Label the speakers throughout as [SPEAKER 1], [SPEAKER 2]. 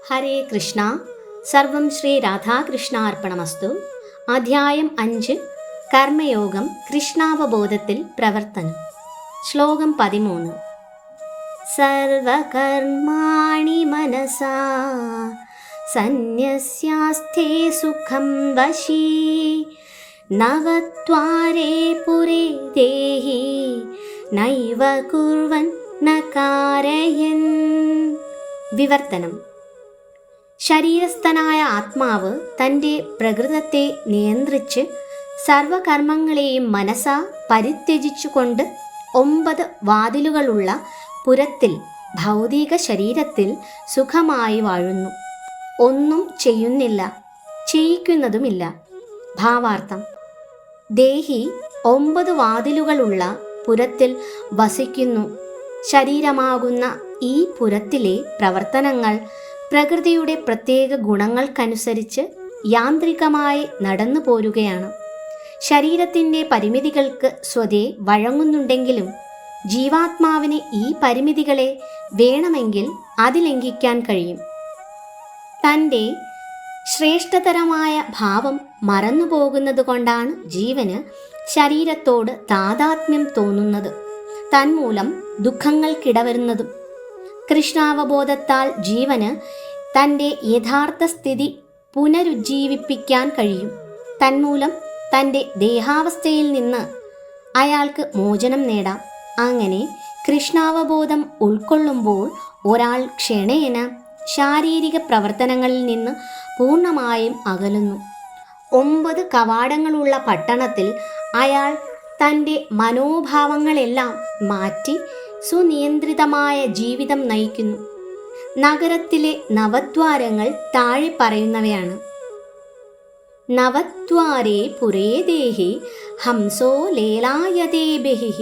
[SPEAKER 1] ഹരേ കൃഷ്ണ. സർവം ശ്രീ രാധാകൃഷ്ണാർപ്പണമസ്തു. അധ്യായം 5 കർമ്മയോഗം കൃഷ്ണാവബോധത്തിൽ പ്രവർത്തനം. ശ്ലോകം 13. സർവകർമാണി മനസാ സന്യസ്യാസ്ഥേ സുഖം വശീ നവത്വാരേ പുരേ ദേഹി നൈവ കുർവൻ ന കാരയൻ. വിവർത്തനം. ശരീരസ്ഥനായ ആത്മാവ് തൻ്റെ പ്രകൃതത്തെ നിയന്ത്രിച്ച് സർവകർമ്മങ്ങളെയും മനസ്സാ പരിത്യജിച്ചുകൊണ്ട് 9 വാതിലുകളുള്ള പുരത്തിൽ ഭൗതിക ശരീരത്തിൽ സുഖമായി വാഴുന്നു. ഒന്നും ചെയ്യുന്നില്ല, ചെയ്യിക്കുന്നതുമില്ല. ഭാവാർത്ഥം: ദേഹി 9 വാതിലുകളുള്ള പുരത്തിൽ വസിക്കുന്നു. ശരീരമാകുന്ന ഈ പുരത്തിലെ പ്രവർത്തനങ്ങൾ പ്രകൃതിയുടെ പ്രത്യേക ഗുണങ്ങൾക്കനുസരിച്ച് യാന്ത്രികമായി നടന്നു പോരുകയാണ്. ശരീരത്തിൻ്റെ പരിമിതികൾക്ക് സ്വതേ വഴങ്ങുന്നുണ്ടെങ്കിലും ജീവാത്മാവിന് ഈ പരിമിതികളെ വേണമെങ്കിൽ അതിലംഘിക്കാൻ കഴിയും. തൻ്റെ ശ്രേഷ്ഠതരമായ ഭാവം മറന്നുപോകുന്നത് കൊണ്ടാണ് ജീവന് ശരീരത്തോട് താതാത്മ്യം തോന്നുന്നത്, തന്മൂലം ദുഃഖങ്ങൾക്കിടവരുന്നതും. കൃഷ്ണാവബോധത്താൽ ജീവന് തൻ്റെ യഥാർത്ഥ സ്ഥിതി പുനരുജ്ജീവിപ്പിക്കാൻ കഴിയും. തന്മൂലം തൻ്റെ ദേഹാവസ്ഥയിൽ നിന്ന് അയാൾക്ക് മോചനം നേടാം. അങ്ങനെ കൃഷ്ണാവബോധം ഉൾക്കൊള്ളുമ്പോൾ ഒരാൾ ക്ഷണേന ശാരീരിക പ്രവർത്തനങ്ങളിൽ നിന്ന് പൂർണ്ണമായും അകലുന്നു. 9 കവാടങ്ങളുള്ള പട്ടണത്തിൽ അയാൾ തൻ്റെ മനോഭാവങ്ങളെല്ലാം മാറ്റി സുനിയന്ത്രിതമായ ജീവിതം നയിക്കുന്നു. നഗരത്തിലെ നവദ്വാരങ്ങൾ താഴെ പറയുന്നവയാണ്. നവദ്വാരേ പുരേ ദേഹി ഹംസോ ലേലായതേ ബഹിഃ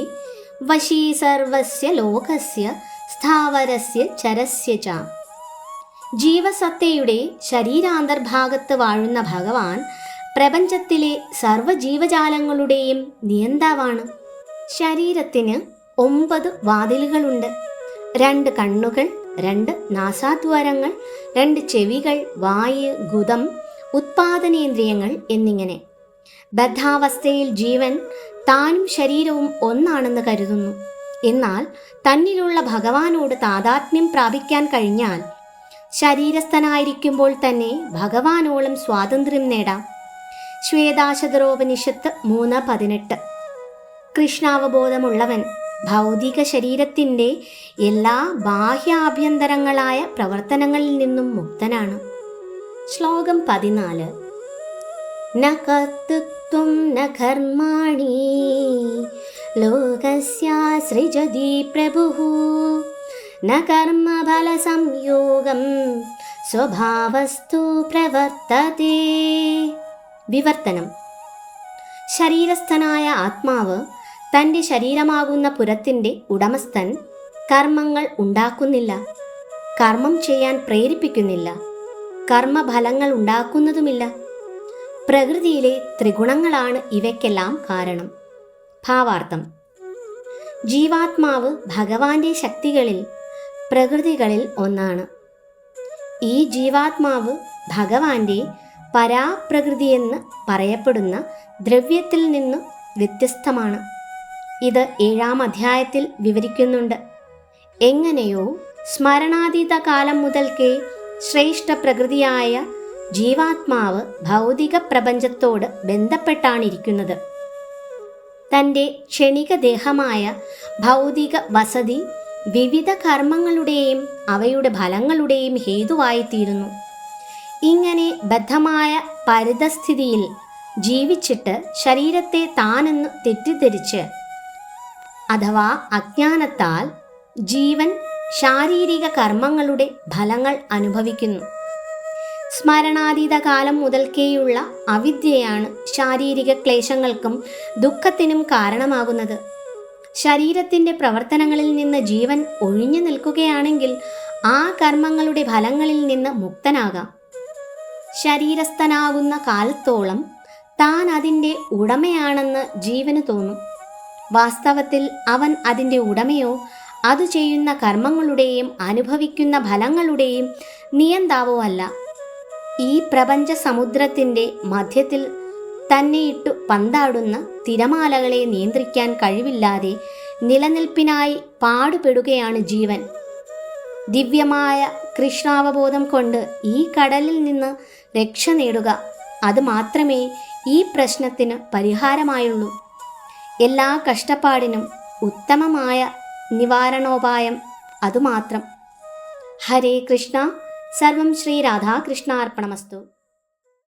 [SPEAKER 1] വശീ സർവസ്യ ലോകസ്യ സ്ഥാവരസ്യ ചരസ്യ ച. ജീവസത്തയുടെ ശരീരാന്തർഭാഗത്ത് വാഴുന്ന ഭഗവാൻ പ്രപഞ്ചത്തിലെ സർവ്വജീവജാലങ്ങളുടെയും നിയന്താവാണ്. ശരീരത്തിന് 9 വാതിലുകളുണ്ട്. 2 കണ്ണുകൾ, 2 നാസാദ്വാരങ്ങൾ, 2 ചെവികൾ, വായ്, ഗുദം, ഉത്പാദനേന്ദ്രിയങ്ങൾ എന്നിങ്ങനെ. ബദ്ധാവസ്ഥയിൽ ജീവൻ താനും ശരീരവും ഒന്നാണെന്ന് കരുതുന്നു. എന്നാൽ തന്നിലുള്ള ഭഗവാനോട് താതാത്മ്യം പ്രാപിക്കാൻ കഴിഞ്ഞാൽ ശരീരസ്ഥനായിരിക്കുമ്പോൾ തന്നെ ഭഗവാനോളം സ്വാതന്ത്ര്യം നേടാം. ശ്വേതാശതരോപനിഷത്ത് 3:18. കൃഷ്ണാവബോധമുള്ളവൻ ഭൗതിക ശരീരത്തിൻ്റെ എല്ലാ ബാഹ്യാഭ്യന്തരങ്ങളായ പ്രവർത്തനങ്ങളിൽ നിന്നും മുക്തനാണ്. ശ്ലോകം 14. ന കർത്തൃത്വം ന കർമാണി ലോകസ്യാസൃജതി പ്രഭുഃ ന കർമ്മഫല സംയോഗം സ്വഭാവസ്തു പ്രവർത്തതേ. വിവർത്തനം. ശരീരസ്ഥനായ ആത്മാവ് തൻ്റെ ശരീരമാകുന്ന പുരത്തിൻ്റെ ഉടമസ്ഥൻ കർമ്മങ്ങൾ ഉണ്ടാക്കുന്നില്ല, കർമ്മം ചെയ്യാൻ പ്രേരിപ്പിക്കുന്നില്ല, കർമ്മഫലങ്ങൾ ഉണ്ടാക്കുന്നതുമില്ല. പ്രകൃതിയിലെ ത്രിഗുണങ്ങളാണ് ഇവയ്ക്കെല്ലാം കാരണം. ഭാവാർത്ഥം: ജീവാത്മാവ് ഭഗവാന്റെ ശക്തികളിൽ പ്രകൃതികളിൽ ഒന്നാണ്. ഈ ജീവാത്മാവ് ഭഗവാന്റെ പരാപ്രകൃതിയെന്ന് പറയപ്പെടുന്ന ദ്രവ്യത്തിൽ നിന്ന് വ്യത്യസ്തമാണ്. ഇത് 7-ാം അധ്യായത്തിൽ വിവരിക്കുന്നുണ്ട്. എങ്ങനെയോ സ്മരണാതീത കാലം മുതൽക്കേ ശ്രേഷ്ഠ പ്രകൃതിയായ ജീവാത്മാവ് ഭൗതിക പ്രപഞ്ചത്തോട് ബന്ധപ്പെട്ടാണിരിക്കുന്നത്. തൻ്റെ ക്ഷണിക ദേഹമായ ഭൗതിക വസതി വിവിധ കർമ്മങ്ങളുടെയും അവയുടെ ഫലങ്ങളുടെയും ഹേതുവായിത്തീരുന്നു. ഇങ്ങനെ ബദ്ധമായ പരിതസ്ഥിതിയിൽ ജീവിച്ചിട്ട് ശരീരത്തെ താനെന്ന് തെറ്റിദ്ധരിച്ച് അഥവാ അജ്ഞാനത്താൽ ജീവൻ ശാരീരിക കർമ്മങ്ങളുടെ ഫലങ്ങൾ അനുഭവിക്കുന്നു. സ്മരണാതീത കാലം മുതൽക്കേയുള്ള അവിദ്യയാണ് ശാരീരിക ക്ലേശങ്ങൾക്കും ദുഃഖത്തിനും കാരണമാകുന്നത്. ശരീരത്തിൻ്റെ പ്രവർത്തനങ്ങളിൽ നിന്ന് ജീവൻ ഒഴിഞ്ഞു നിൽക്കുകയാണെങ്കിൽ ആ കർമ്മങ്ങളുടെ ഫലങ്ങളിൽ നിന്ന് മുക്തനാകാം. ശരീരസ്ഥനാകുന്ന കാലത്തോളം താൻ അതിൻ്റെ ഉടമയാണെന്ന് ജീവന് തോന്നും. വാസ്തവത്തിൽ അവൻ അതിൻ്റെ ഉടമയോ അത് ചെയ്യുന്ന കർമ്മങ്ങളുടെയും അനുഭവിക്കുന്ന ഫലങ്ങളുടെയും നിയന്താവോ അല്ല. ഈ പ്രപഞ്ച സമുദ്രത്തിൻ്റെ മധ്യത്തിൽ തന്നെയിട്ടു പന്താടുന്ന തിരമാലകളെ നിയന്ത്രിക്കാൻ കഴിവില്ലാതെ നിലനിൽപ്പിനായി പാടുപെടുകയാണ് ജീവൻ. ദിവ്യമായ കൃഷ്ണാവബോധം കൊണ്ട് ഈ കടലിൽ നിന്ന് രക്ഷ നേടുക, അത് മാത്രമേ ഈ പ്രശ്നത്തിന് പരിഹാരമായുള്ളൂ. എല്ലാ കഷ്ടപ്പാടിനും ഉത്തമമായ നിവാരണോപായം അതുമാത്രം. ഹരേ കൃഷ്ണ. സർവം ശ്രീ രാധാകൃഷ്ണാർപ്പണമസ്തു.